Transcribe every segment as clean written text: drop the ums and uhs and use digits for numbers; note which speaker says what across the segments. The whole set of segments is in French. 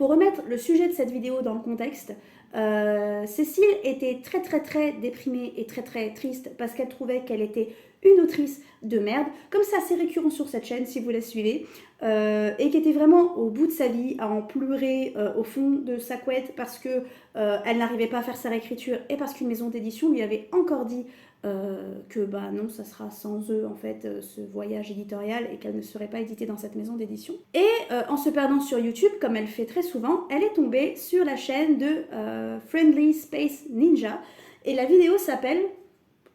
Speaker 1: Pour remettre le sujet de cette vidéo dans le contexte, Cécile était très déprimée et très triste parce qu'elle trouvait qu'elle était une autrice de merde, comme c'est assez récurrent sur cette chaîne si vous la suivez, et qui était vraiment au bout de sa vie, à en pleurer au fond de sa couette parce que elle n'arrivait pas à faire sa réécriture et parce qu'une maison d'édition lui avait encore dit que bah non, ça sera sans eux en fait ce voyage éditorial et qu'elle ne serait pas éditée dans cette maison d'édition. Et en se perdant sur YouTube, comme elle fait très souvent, elle est tombée sur la chaîne de Friendly Space Ninja et la vidéo s'appelle,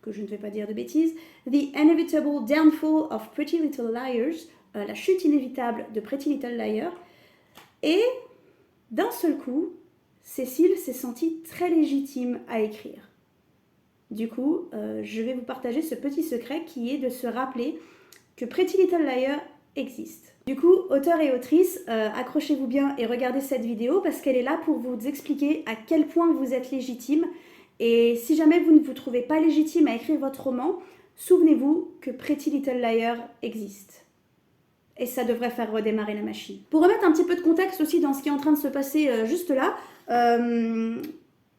Speaker 1: que je ne vais pas dire de bêtises, The Inevitable Downfall of Pretty Little Liars, la chute inévitable de Pretty Little Liars. Et d'un seul coup, Cécile s'est sentie très légitime à écrire. Du coup, je vais vous partager ce petit secret qui est de se rappeler que Pretty Little Liars existe. Du coup, auteurs et autrices, accrochez-vous bien et regardez cette vidéo parce qu'elle est là pour vous expliquer à quel point vous êtes légitime. Et si jamais vous ne vous trouvez pas légitime à écrire votre roman, souvenez-vous que Pretty Little Liars existe. Et ça devrait faire redémarrer la machine. Pour remettre un petit peu de contexte aussi dans ce qui est en train de se passer juste là,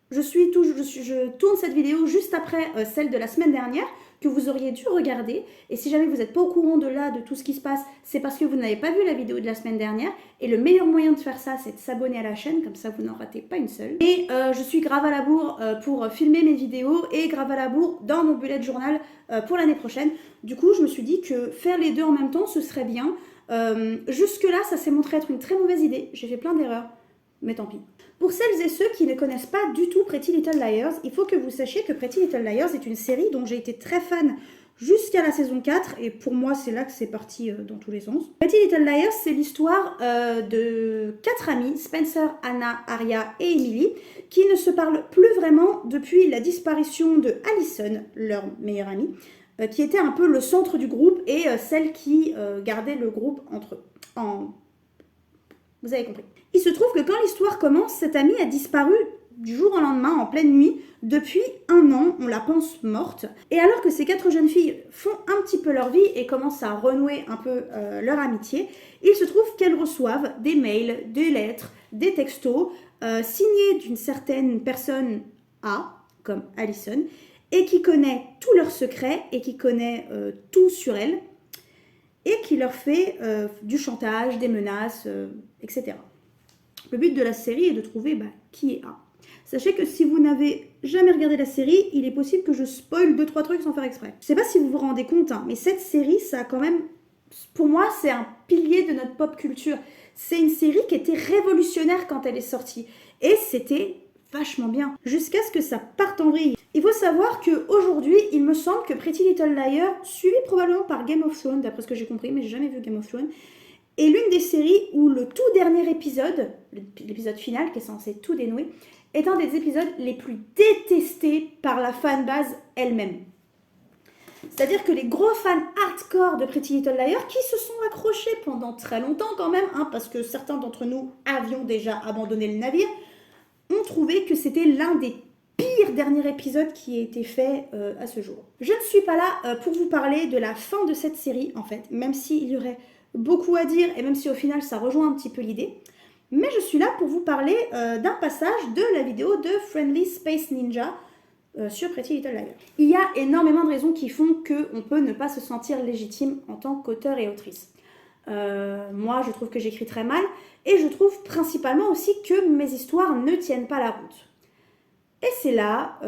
Speaker 1: je tourne cette vidéo juste après celle de la semaine dernière que vous auriez dû regarder. Et si jamais vous n'êtes pas au courant de tout ce qui se passe, c'est parce que vous n'avez pas vu la vidéo de la semaine dernière. Et le meilleur moyen de faire ça, c'est de s'abonner à la chaîne, comme ça vous n'en ratez pas une seule. Et je suis grave à la bourre pour filmer mes vidéos et grave à la bourre dans mon bullet journal pour l'année prochaine. Du coup, je me suis dit que faire les deux en même temps, ce serait bien. Jusque-là, ça s'est montré être une très mauvaise idée. J'ai fait plein d'erreurs, mais tant pis. Pour celles et ceux qui ne connaissent pas du tout Pretty Little Liars, il faut que vous sachiez que Pretty Little Liars est une série dont j'ai été très fan jusqu'à la saison 4, et pour moi c'est là que c'est parti dans tous les sens. Pretty Little Liars, c'est l'histoire de 4 amies, Spencer, Anna, Aria et Emily, qui ne se parlent plus vraiment depuis la disparition de Allison, leur meilleure amie, qui était un peu le centre du groupe et celle qui gardait le groupe entre eux. Vous avez compris. Il se trouve que quand l'histoire commence, cette amie a disparu du jour au lendemain, en pleine nuit. Depuis 1 an, on la pense morte. Et alors que ces 4 jeunes filles font un petit peu leur vie et commencent à renouer un peu leur amitié, il se trouve qu'elles reçoivent des mails, des lettres, des textos signés d'une certaine personne A, comme Allison, et qui connaît tous leurs secrets et qui connaît tout sur elles, et qui leur fait du chantage, des menaces, etc. Le but de la série est de trouver qui est A. Sachez que si vous n'avez jamais regardé la série, il est possible que je spoil 2-3 trucs sans faire exprès. Je sais pas si vous vous rendez compte, mais cette série, ça a quand même... Pour moi, c'est un pilier de notre pop culture. C'est une série qui était révolutionnaire quand elle est sortie. Et c'était vachement bien. Jusqu'à ce que ça parte en vrille. Il faut savoir qu'aujourd'hui, il me semble que Pretty Little Liars, suivi probablement par Game of Thrones, d'après ce que j'ai compris, mais j'ai jamais vu Game of Thrones, est l'une des séries où le tout dernier épisode, l'épisode final qui est censé tout dénouer, est un des épisodes les plus détestés par la fanbase elle-même. C'est-à-dire que les gros fans hardcore de Pretty Little Liars, qui se sont accrochés pendant très longtemps quand même, parce que certains d'entre nous avions déjà abandonné le navire, ont trouvé que c'était l'un des pire dernier épisode qui a été fait à ce jour. Je ne suis pas là pour vous parler de la fin de cette série, en fait, même s'il y aurait beaucoup à dire, et même si au final ça rejoint un petit peu l'idée, mais je suis là pour vous parler d'un passage de la vidéo de Friendly Space Ninja sur Pretty Little Liars. Il y a énormément de raisons qui font qu'on peut ne pas se sentir légitime en tant qu'auteur et autrice. Moi, je trouve que j'écris très mal, et je trouve principalement aussi que mes histoires ne tiennent pas la route. Et c'est là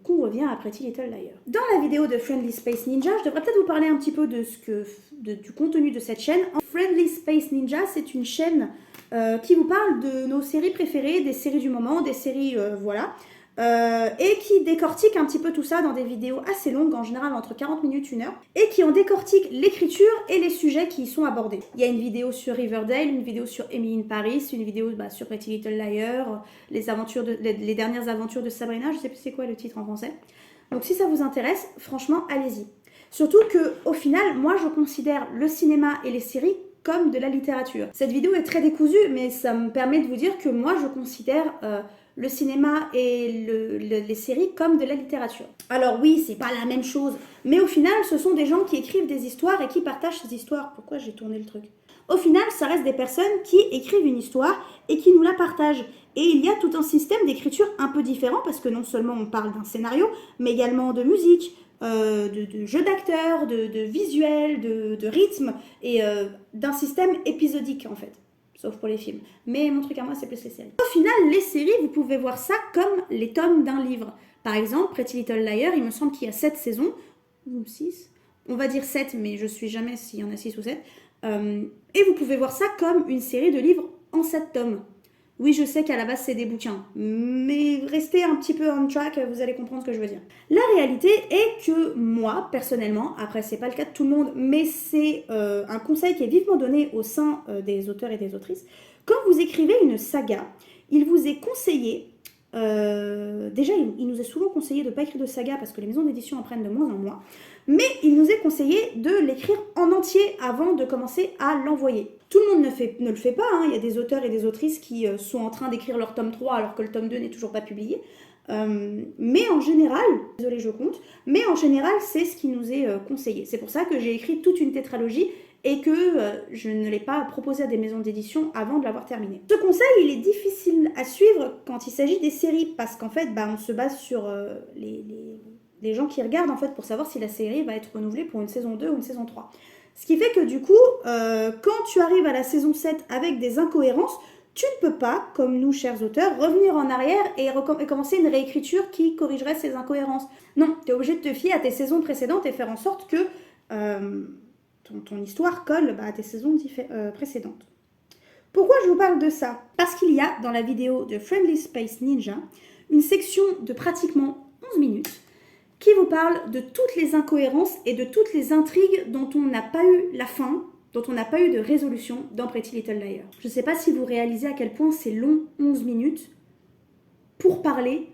Speaker 1: qu'on revient à Pretty Little Liars. Dans la vidéo de Friendly Space Ninja, je devrais peut-être vous parler un petit peu du contenu de cette chaîne. Friendly Space Ninja, c'est une chaîne qui vous parle de nos séries préférées, des séries du moment, des séries, voilà, et qui décortique un petit peu tout ça dans des vidéos assez longues, en général entre 40 minutes, 1 heure, et qui en décortique l'écriture et les sujets qui y sont abordés. Il y a une vidéo sur Riverdale, une vidéo sur Emily in Paris, une vidéo sur Pretty Little Liars, les dernières aventures de Sabrina, je sais plus c'est quoi le titre en français. Donc si ça vous intéresse, franchement, allez-y. Surtout que au final, moi je considère le cinéma et les séries comme de la littérature. Cette vidéo est très décousue, mais ça me permet de vous dire que moi je considère le cinéma et les séries comme de la littérature. Alors oui, c'est pas la même chose, mais au final, ce sont des gens qui écrivent des histoires et qui partagent ces histoires. Pourquoi j'ai tourné le truc? Au final, ça reste des personnes qui écrivent une histoire et qui nous la partagent. Et il y a tout un système d'écriture un peu différent, parce que non seulement on parle d'un scénario, mais également de musique, de jeu d'acteurs, de visuel, de rythme, et d'un système épisodique en fait. Sauf pour les films. Mais mon truc à moi, c'est plus les séries. Au final, les séries, vous pouvez voir ça comme les tomes d'un livre. Par exemple, Pretty Little Liars, il me semble qu'il y a 7 saisons, ou 6. On va dire 7, mais je suis jamais s'il y en a 6 ou 7. Et vous pouvez voir ça comme une série de livres en 7 tomes. Oui, je sais qu'à la base, c'est des bouquins, mais restez un petit peu on track, vous allez comprendre ce que je veux dire. La réalité est que moi, personnellement, après, c'est pas le cas de tout le monde, mais c'est un conseil qui est vivement donné au sein des auteurs et des autrices. Quand vous écrivez une saga, il vous est conseillé, déjà, il nous est souvent conseillé de ne pas écrire de saga parce que les maisons d'édition en prennent de moins en moins, mais il nous est conseillé de l'écrire en entier avant de commencer à l'envoyer. Tout le monde ne le fait pas, hein. Il y a des auteurs et des autrices qui sont en train d'écrire leur tome 3 alors que le tome 2 n'est toujours pas publié. Mais en général, désolé je compte, mais en général c'est ce qui nous est conseillé. C'est pour ça que j'ai écrit toute une tétralogie et que je ne l'ai pas proposé à des maisons d'édition avant de l'avoir terminé. Ce conseil, il est difficile à suivre quand il s'agit des séries, parce qu'en fait, on se base sur les gens qui regardent en fait pour savoir si la série va être renouvelée pour une saison 2 ou une saison 3. Ce qui fait que du coup, quand tu arrives à la saison 7 avec des incohérences, tu ne peux pas, comme nous, chers auteurs, revenir en arrière et commencer une réécriture qui corrigerait ces incohérences. Non, tu es obligé de te fier à tes saisons précédentes et faire en sorte que ton histoire colle à tes saisons précédentes. Pourquoi je vous parle de ça? Parce qu'il y a dans la vidéo de Friendly Space Ninja une section de pratiquement 11 minutes qui vous parle de toutes les incohérences et de toutes les intrigues dont on n'a pas eu la fin, dont on n'a pas eu de résolution dans Pretty Little Liars. Je ne sais pas si vous réalisez à quel point c'est long, 11 minutes, pour parler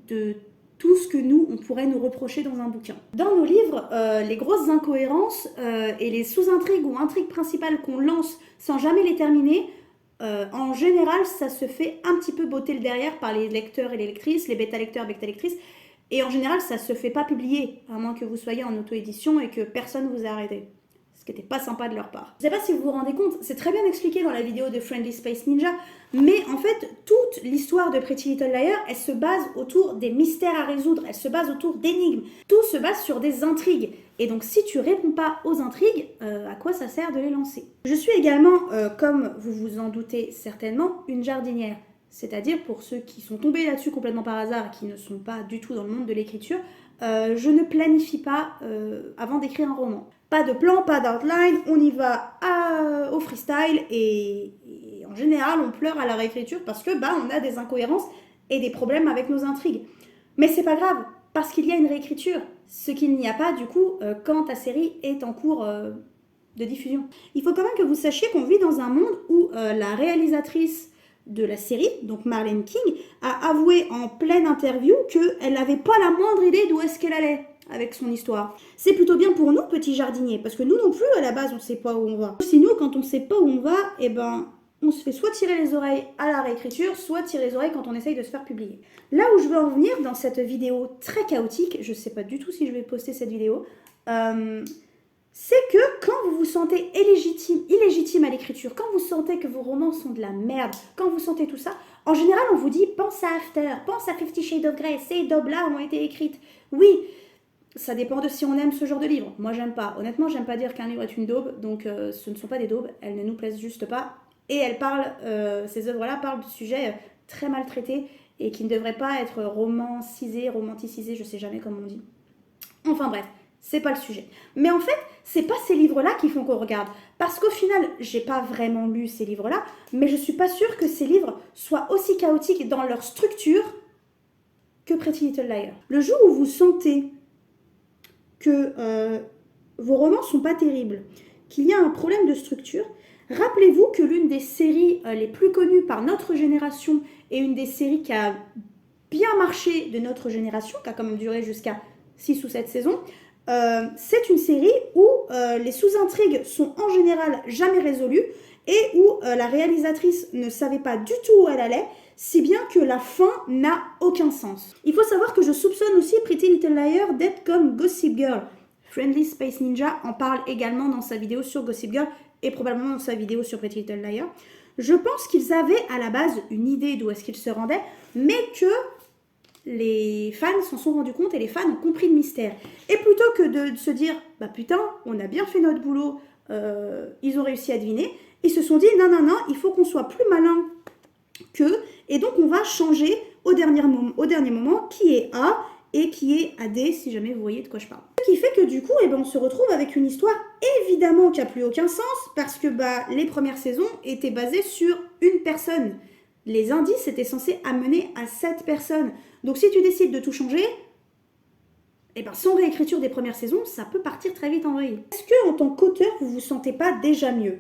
Speaker 1: de tout ce que nous, on pourrait nous reprocher dans un bouquin. Dans nos livres, les grosses incohérences et les sous-intrigues ou intrigues principales qu'on lance sans jamais les terminer, en général, ça se fait un petit peu botter le derrière par les lecteurs et les lectrices, les bêta-lecteurs, bêta-lectrices, et en général, ça ne se fait pas publier, à moins que vous soyez en auto-édition et que personne vous ait arrêté. Ce qui n'était pas sympa de leur part. Je ne sais pas si vous vous rendez compte, c'est très bien expliqué dans la vidéo de Friendly Space Ninja, mais en fait, toute l'histoire de Pretty Little Liars, elle se base autour des mystères à résoudre, elle se base autour d'énigmes. Tout se base sur des intrigues. Et donc, si tu réponds pas aux intrigues, à quoi ça sert de les lancer? Je suis également, comme vous vous en doutez certainement, une jardinière. C'est-à-dire, pour ceux qui sont tombés là-dessus complètement par hasard et qui ne sont pas du tout dans le monde de l'écriture, je ne planifie pas avant d'écrire un roman. Pas de plan, pas d'outline, on y va au freestyle et en général on pleure à la réécriture parce que on a des incohérences et des problèmes avec nos intrigues. Mais c'est pas grave, parce qu'il y a une réécriture, ce qu'il n'y a pas du coup quand ta série est en cours de diffusion. Il faut quand même que vous sachiez qu'on vit dans un monde où la réalisatrice de la série, donc Marlene King, a avoué en pleine interview qu'elle n'avait pas la moindre idée d'où est-ce qu'elle allait avec son histoire. C'est plutôt bien pour nous, petits jardiniers, parce que nous non plus, à la base, on ne sait pas où on va. Si nous, quand on ne sait pas où on va, on se fait soit tirer les oreilles à la réécriture, soit tirer les oreilles quand on essaye de se faire publier. Là où je veux en venir dans cette vidéo très chaotique, je ne sais pas du tout si je vais poster cette vidéo, c'est que quand vous vous sentez illégitime à l'écriture, quand vous sentez que vos romans sont de la merde, quand vous sentez tout ça, en général on vous dit pense à After, pense à 50 Shades of Grey, ces daubes-là ont été écrites. Oui, ça dépend de si on aime ce genre de livre. Moi j'aime pas. Honnêtement, j'aime pas dire qu'un livre est une daube, donc ce ne sont pas des daubes, elles ne nous plaisent juste pas. Et elles parlent, ces œuvres-là parlent de sujets très maltraités et qui ne devraient pas être romanticisés, je sais jamais comment on dit. Enfin bref. C'est pas le sujet. Mais en fait, c'est pas ces livres-là qui font qu'on regarde. Parce qu'au final, j'ai pas vraiment lu ces livres-là, mais je suis pas sûre que ces livres soient aussi chaotiques dans leur structure que Pretty Little Liars. Le jour où vous sentez que vos romans sont pas terribles, qu'il y a un problème de structure, rappelez-vous que l'une des séries les plus connues par notre génération et une des séries qui a bien marché de notre génération, qui a quand même duré jusqu'à 6 ou 7 saisons, c'est une série où les sous-intrigues sont en général jamais résolues et où la réalisatrice ne savait pas du tout où elle allait, si bien que la fin n'a aucun sens. Il faut savoir que je soupçonne aussi Pretty Little Liars d'être comme Gossip Girl. Friendly Space Ninja en parle également dans sa vidéo sur Gossip Girl et probablement dans sa vidéo sur Pretty Little Liars. Je pense qu'ils avaient à la base une idée d'où est-ce qu'ils se rendaient, mais que les fans s'en sont rendus compte et les fans ont compris le mystère. Et plutôt que de se dire, bah putain, on a bien fait notre boulot, ils ont réussi à deviner, ils se sont dit, non, non, non, il faut qu'on soit plus malin qu'eux, et donc on va changer au dernier moment qui est A et qui est AD, si jamais vous voyez de quoi je parle. Ce qui fait que du coup, eh ben, on se retrouve avec une histoire évidemment qui n'a plus aucun sens, parce que bah, les premières saisons étaient basées sur une personne. Les indices étaient censés amener à 7 personnes. Donc si tu décides de tout changer, eh ben, sans réécriture des premières saisons, ça peut partir très vite en vrille. Est-ce que en tant qu'auteur, vous vous sentez pas déjà mieux?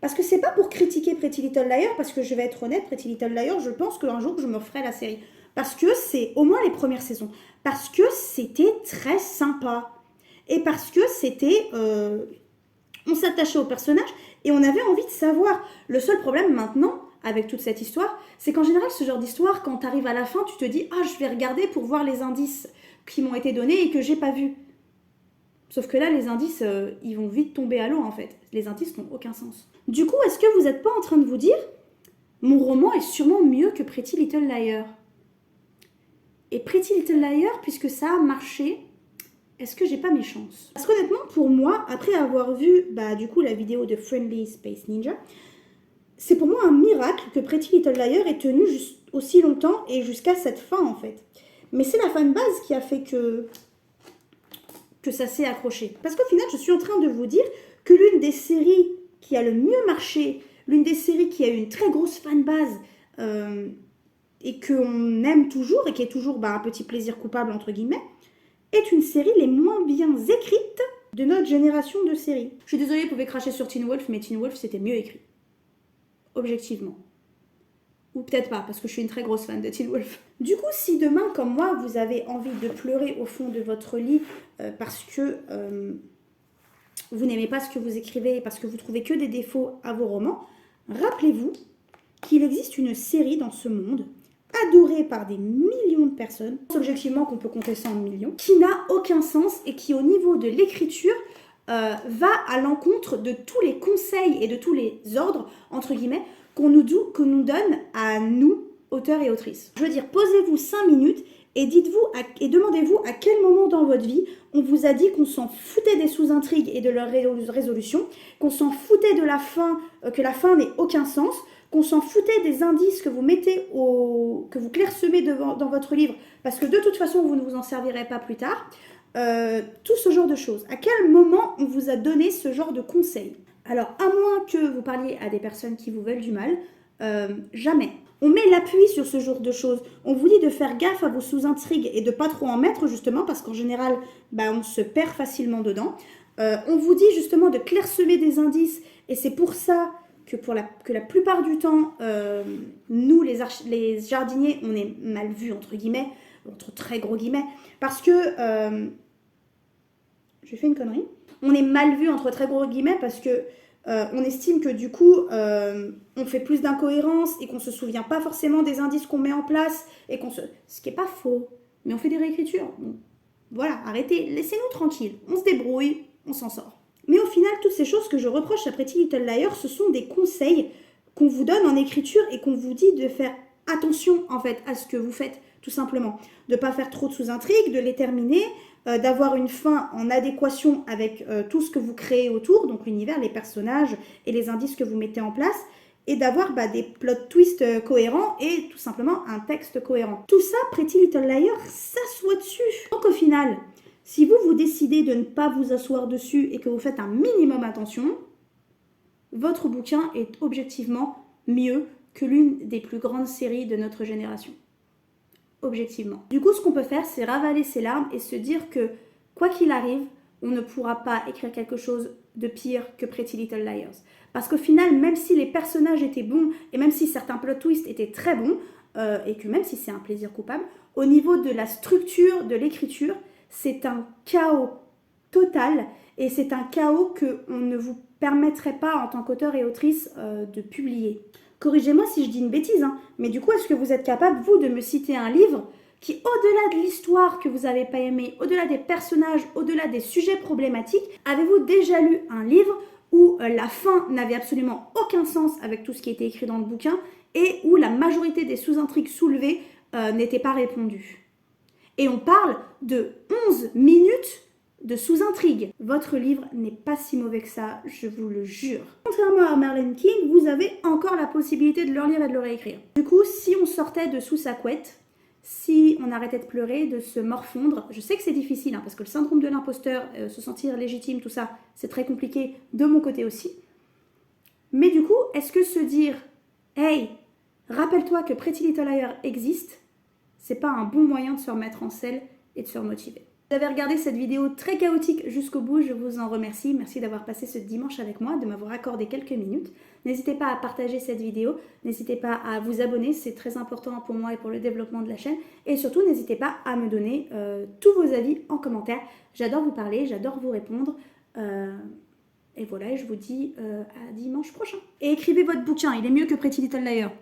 Speaker 1: Parce que c'est pas pour critiquer Pretty Little Liars, parce que je vais être honnête, Pretty Little Liars, je pense qu'un jour je me referai la série. Parce que c'est au moins les premières saisons. Parce que c'était très sympa. Et parce que c'était... on s'attachait au personnage et on avait envie de savoir. Le seul problème maintenant, avec toute cette histoire, c'est qu'en général, ce genre d'histoire, quand tu arrives à la fin, tu te dis « Ah, je vais regarder pour voir les indices qui m'ont été donnés et que j'ai pas vus. » Sauf que là, les indices, ils vont vite tomber à l'eau, en fait. Les indices n'ont aucun sens. Du coup, est-ce que vous n'êtes pas en train de vous dire « Mon roman est sûrement mieux que Pretty Little Liars ?» Et Pretty Little Liars, puisque ça a marché, est-ce que j'ai pas mes chances? Parce qu'honnêtement, pour moi, après avoir vu du coup la vidéo de Friendly Space Ninja, c'est pour moi un miracle que Pretty Little Liars ait tenu aussi longtemps et jusqu'à cette fin en fait. Mais c'est la fanbase qui a fait que ça s'est accroché. Parce qu'au final, je suis en train de vous dire que l'une des séries qui a le mieux marché, l'une des séries qui a eu une très grosse fanbase et qu'on aime toujours et qui est toujours un petit plaisir coupable entre guillemets, est une série les moins bien écrites de notre génération de séries. Je suis désolée, vous pouvez cracher sur Teen Wolf, mais Teen Wolf c'était mieux écrit. Objectivement. Ou peut-être pas, parce que je suis une très grosse fan de Teen Wolf. Du coup, si demain, comme moi, vous avez envie de pleurer au fond de votre lit parce que vous n'aimez pas ce que vous écrivez et parce que vous trouvez que des défauts à vos romans, rappelez-vous qu'il existe une série dans ce monde adorée par des millions de personnes, objectivement qu'on peut compter ça en millions, qui n'a aucun sens et qui au niveau de l'écriture va à l'encontre de tous les conseils et de tous les ordres, entre guillemets, qu'on nous donne à nous, auteurs et autrices. Je veux dire, posez-vous 5 minutes et demandez-vous à quel moment dans votre vie on vous a dit qu'on s'en foutait des sous-intrigues et de leur résolution, qu'on s'en foutait de la fin, que la fin n'ait aucun sens, qu'on s'en foutait des indices que vous mettez que vous clairsemez dans votre livre, parce que de toute façon, vous ne vous en servirez pas plus tard. Tout ce genre de choses. À quel moment on vous a donné ce genre de conseils? Alors, à moins que vous parliez à des personnes qui vous veulent du mal, jamais. On met l'appui sur ce genre de choses. On vous dit de faire gaffe à vos sous-intrigues et de pas trop en mettre, justement, parce qu'en général, on se perd facilement dedans. On vous dit justement de clairsemer des indices, et c'est pour ça que la plupart du temps, nous, les jardiniers, on est mal vus, entre guillemets, entre très gros guillemets, parce que... j'ai fait une connerie. On est mal vus, entre très gros guillemets, parce que on estime que du coup, on fait plus d'incohérences et qu'on se souvient pas forcément des indices qu'on met en place, et ce qui est pas faux, mais on fait des réécritures. Bon, voilà, arrêtez, laissez-nous tranquilles, on se débrouille, on s'en sort. Mais au final, toutes ces choses que je reproche à Pretty Little Liars, ce sont des conseils qu'on vous donne en écriture et qu'on vous dit de faire attention en fait à ce que vous faites, tout simplement. De ne pas faire trop de sous-intrigues, de les terminer, d'avoir une fin en adéquation avec tout ce que vous créez autour, donc l'univers, les personnages et les indices que vous mettez en place, et d'avoir des plot twists cohérents et tout simplement un texte cohérent. Tout ça, Pretty Little Liars s'assoit dessus. Donc au final... si vous décidez de ne pas vous asseoir dessus et que vous faites un minimum attention, votre bouquin est objectivement mieux que l'une des plus grandes séries de notre génération. Objectivement. Du coup, ce qu'on peut faire, c'est ravaler ses larmes et se dire que, quoi qu'il arrive, on ne pourra pas écrire quelque chose de pire que Pretty Little Liars. Parce qu'au final, même si les personnages étaient bons et même si certains plot twists étaient très bons, et que même si c'est un plaisir coupable, au niveau de la structure de l'écriture, c'est un chaos total et c'est un chaos qu'on ne vous permettrait pas en tant qu'auteur et autrice de publier. Corrigez-moi si je dis une bêtise, hein, mais du coup, est-ce que vous êtes capable, vous, de me citer un livre qui, au-delà de l'histoire que vous n'avez pas aimée, au-delà des personnages, au-delà des sujets problématiques, avez-vous déjà lu un livre où la fin n'avait absolument aucun sens avec tout ce qui était écrit dans le bouquin et où la majorité des sous-intrigues soulevées n'étaient pas répondues? Et on parle de 11 minutes de sous-intrigue. Votre livre n'est pas si mauvais que ça, je vous le jure. Contrairement à Merlin King, vous avez encore la possibilité de le relire et de le réécrire. Du coup, si on sortait de sous sa couette, si on arrêtait de pleurer, de se morfondre, je sais que c'est difficile, hein, parce que le syndrome de l'imposteur, se sentir légitime, tout ça, c'est très compliqué de mon côté aussi. Mais du coup, est-ce que se dire « Hey, rappelle-toi que Pretty Little Liars existe », c'est pas un bon moyen de se remettre en selle et de se remotiver. Vous avez regardé cette vidéo très chaotique jusqu'au bout, je vous en remercie. Merci d'avoir passé ce dimanche avec moi, de m'avoir accordé quelques minutes. N'hésitez pas à partager cette vidéo, n'hésitez pas à vous abonner, c'est très important pour moi et pour le développement de la chaîne. Et surtout, n'hésitez pas à me donner tous vos avis en commentaire. J'adore vous parler, j'adore vous répondre. Et voilà, je vous dis à dimanche prochain. Et écrivez votre bouquin, il est mieux que Pretty Little Liars.